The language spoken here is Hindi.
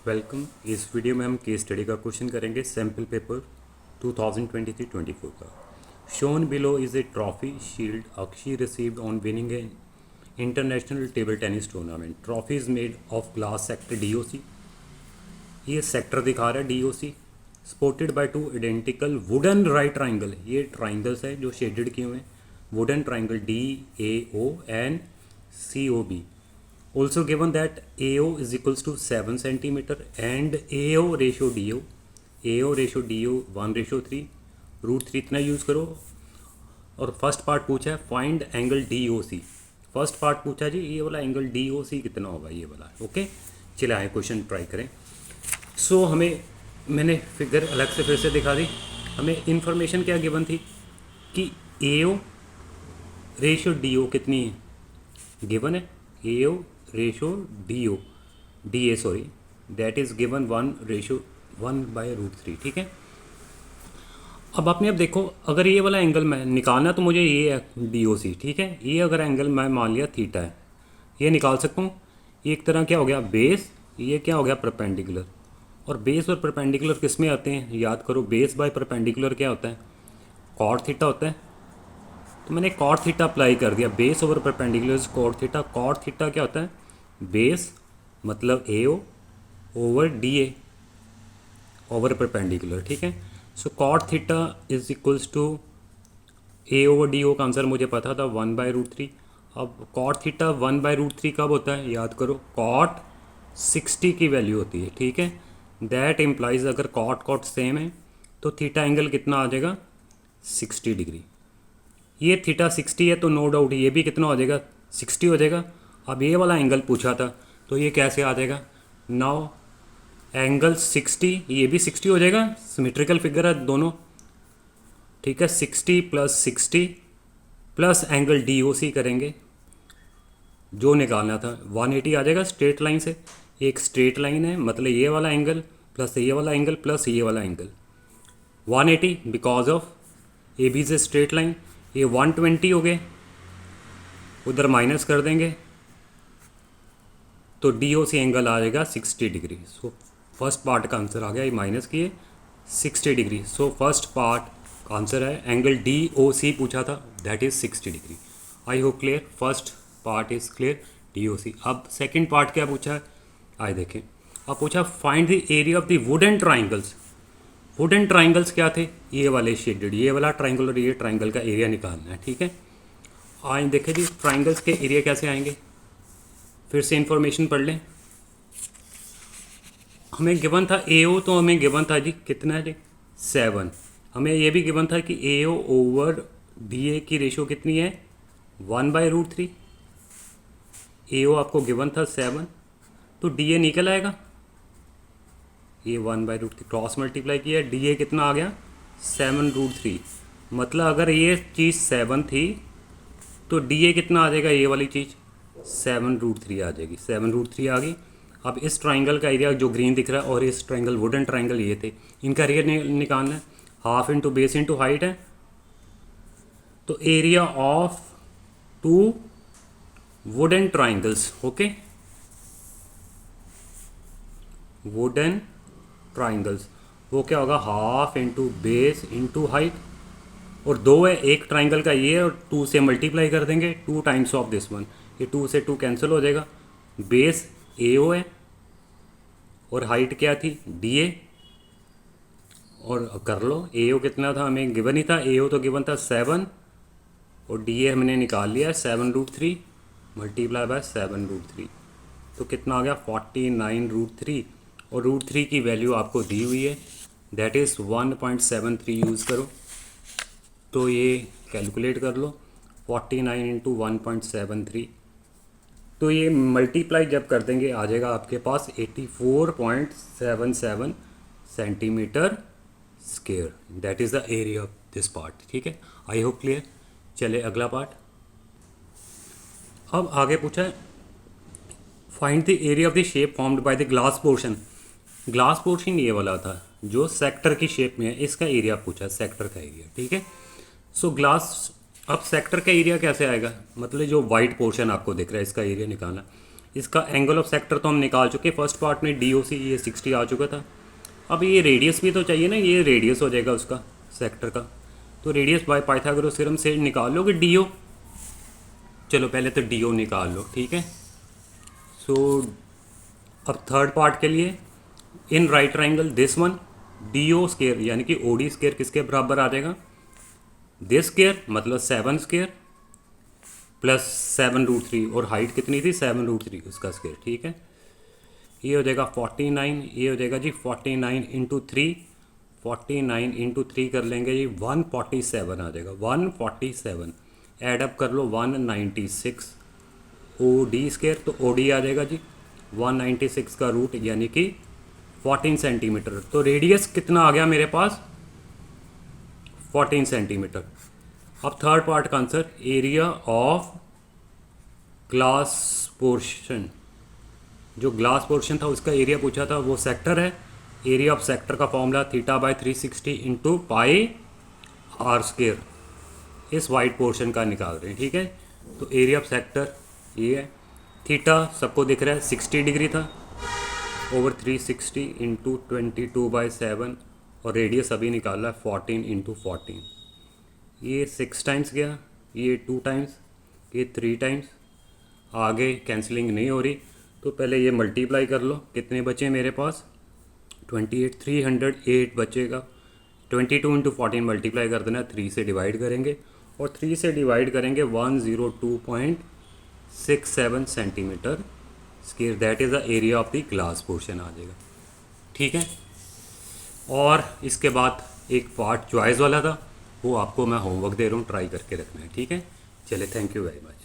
वेलकम। इस वीडियो में हम केस स्टडी का क्वेश्चन करेंगे सैम्पल पेपर 2023-24 का। Shown below is a trophy shield Akshi received on winning A international table tennis tournament. Trophy is made of glass sector DOC। ये सेक्टर दिखा रहा है DOC। Supported by two identical wooden right triangle. ये ट्राइंगल्स है जो शेडेड किए हुए हैं। Wooden triangle DAO and COB। Also given that AO is equals to 7 centimeter and AO ratio DO 1/3 √3 इतना यूज़ करो। और फर्स्ट पार्ट पूछा है find angle DOC। First part पूछा जी ये वाला एंगल DOC कितना होगा ये वाला। ओके चले आए क्वेश्चन ट्राई करें। सो हमें मैंने फिगर अलग से फिर से दिखा दी। हमें इंफॉर्मेशन क्या गिवन थी कि AO रेशियो DO कितनी है गिवन है। AO ratio DA sorry that is given 1/√3। ठीक है। अब आपने अब देखो अगर ये वाला एंगल मैं निकालना तो मुझे ये है DOC। ठीक है। ये अगर एंगल मैं मान लिया थीटा है ये निकाल सकता हूँ। ये एक तरह क्या हो गया बेस, ये क्या हो गया परपेंडिकुलर। और बेस और परपेंडिकुलर किस में आते हैं याद करो। बेस बाय परपेंडिकुलर क्या होता है कॉट थीटा होता है। तो मैंने कॉट थीटा अप्लाई कर दिया। Base over perpendicular cot theta. Cot theta क्या होता है बेस मतलब AO over DA over perpendicular. ठीक है। So cot theta is equals to A over DO का आंसर मुझे पता था 1/√3। अब कॉट थीटा 1/√3 कब होता है याद करो कॉट 60 की वैल्यू होती है। ठीक है। दैट इम्प्लाइज अगर कॉट कॉट सेम है तो थीटा एंगल कितना आ जाएगा 60 डिग्री। ये थीटा 60 है तो नो डाउट ये भी कितना हो जाएगा 60 हो जाएगा। अब ये वाला एंगल पूछा था तो ये कैसे आ जाएगा नाउ एंगल 60 ये भी 60 हो जाएगा। सिमेट्रिकल फिगर है दोनों। ठीक है 60 + 60 प्लस एंगल DOC करेंगे जो निकालना था 180 आ जाएगा स्ट्रेट लाइन से। एक स्ट्रेट लाइन है मतलब ये वाला एंगल प्लस ये वाला एंगल प्लस ये वाला एंगल 180 बिकॉज ऑफ AB से स्ट्रेट लाइन। ये 120 हो गए उधर माइनस कर देंगे तो DOC एंगल आ जाएगा 60 डिग्री। सो फर्स्ट पार्ट का आंसर आ गया ये माइनस किए 60 डिग्री। सो फर्स्ट पार्ट का आंसर है एंगल DOC पूछा था that is 60 degree. I hope clear. First part is clear DOC। अब सेकंड पार्ट क्या पूछा है आइए देखें। अब पूछा find the area of the wooden triangles. Wooden triangles क्या थे ये वाले शेडेड ये वाला ट्राइंगल और ये ट्राइंगल का एरिया निकालना है। ठीक है। आइए देखें जी ट्राइंगल्स के एरिया कैसे आएंगे। फिर से इंफॉर्मेशन पढ़ लें। हमें गिवन था AO तो हमें गिवन था जी कितना है जी 7। हमें ये भी गिवन था कि AO ओवर DA की रेशो कितनी है 1/√3। AO आपको गिवन था 7 तो DA निकल आएगा ये 1/√3 क्रॉस मल्टीप्लाई किया DA कितना आ गया 7√3। मतलब अगर ये चीज़ 7 थी तो DA कितना आ जाएगा ये वाली चीज़ 7√3 आ जाएगी। 7√3 आ गई। अब इस ट्राइंगल का एरिया जो ग्रीन दिख रहा है और इस ट्राइंगल वुडन ट्राइंगल ये थे इनका एरिया निकालना है। Half into base into height है तो area of 2 wooden triangles. Okay wooden triangles वो क्या होगा half into base into height. और 2 है एक ट्राइंगल का ये और 2 से मल्टीप्लाई कर देंगे 2 टाइम्स ऑफ दिस वन। ये 2 से 2 कैंसिल हो जाएगा। बेस AO है और हाइट क्या थी DA। और कर लो AO कितना था हमें गिवन ही था। AO तो गिवन था 7 और DA हमने निकाल लिया 7√3 मल्टीप्लाई बाय 7√3 तो कितना आ गया 49√3। और √3 की वैल्यू आपको दी हुई है दैट इज़ 1.73 यूज़ करो तो ये कैलकुलेट कर लो 49 × 1.73 तो ये मल्टीप्लाई जब कर देंगे आ जाएगा आपके पास 84.77 centimetre square. That is the area of this part. ठीक है। I hope clear. चले अगला पार्ट। अब आगे पूछा है find the area of the shape formed by the glass portion. Glass portion ये वाला था जो सेक्टर की शेप में है इसका एरिया पूछा सेक्टर का एरिया। ठीक है। सो ग्लास अब सेक्टर का एरिया कैसे आएगा मतलब जो वाइट पोर्शन आपको दिख रहा है इसका एरिया निकालना। इसका एंगल ऑफ सेक्टर तो हम निकाल चुके, फर्स्ट पार्ट में डी ओ सी ये 60 आ चुका था। अब ये रेडियस भी तो चाहिए ना, ये रेडियस हो जाएगा उसका सेक्टर का, तो रेडियस बाय पाइथागोरस थ्योरम से निकाल लोगे डी ओ। चलो पहले तो डी ओ निकाल लो, ठीक है। सो अब थर्ड पार्ट के लिए in right triangle this one D O square यानी कि ओ डी स्केयर किसके बराबर आ जाएगा, दिस स्केयर मतलब 7 स्केयर प्लस 7√3 और हाइट कितनी थी 7√3 उसका स्केयर, ठीक है। ये हो जाएगा 49, ये हो जाएगा जी 49 इंटू 3, 49 इंटू 3 कर लेंगे जी 147 आ जाएगा, 147 एडअप कर लो 196 ओ डी स्केयर, तो ओ डी आ जाएगा जी 196 का रूट यानी कि 14 सेंटीमीटर। तो रेडियस कितना आ गया मेरे पास 14 सेंटीमीटर। अब थर्ड पार्ट का answer area of glass portion, जो ग्लास पोर्शन था उसका एरिया पूछा था, वो सेक्टर है। एरिया ऑफ सेक्टर का formula θ/360 into pi r square, इस वाइट पोर्शन का निकाल रहे हैं, ठीक है। तो एरिया ऑफ सेक्टर ये है, थीटा सबको दिख रहा है 60 डिग्री था ओवर 360 इंटू 22/7 और रेडियस अभी निकाला है 14 इंटू 14, ये 6 टाइम्स गया, ये 2 टाइम्स, ये 3 टाइम्स, आगे कैंसिलिंग नहीं हो रही, तो पहले ये मल्टीप्लाई कर लो, कितने बचे मेरे पास 28, 308 बचेगा। 22 इंटू 14 मल्टीप्लाई कर देना, 3 से डिवाइड करेंगे और 3 से डिवाइड करेंगे 102.67 centimetre square, that is the area of the glass portion आ जाएगा, ठीक है। और इसके बाद एक पार्ट चॉइस वाला था, वो आपको मैं होमवर्क दे रहा हूँ, ट्राई करके रखना है, ठीक है। चले, थैंक यू वेरी मच।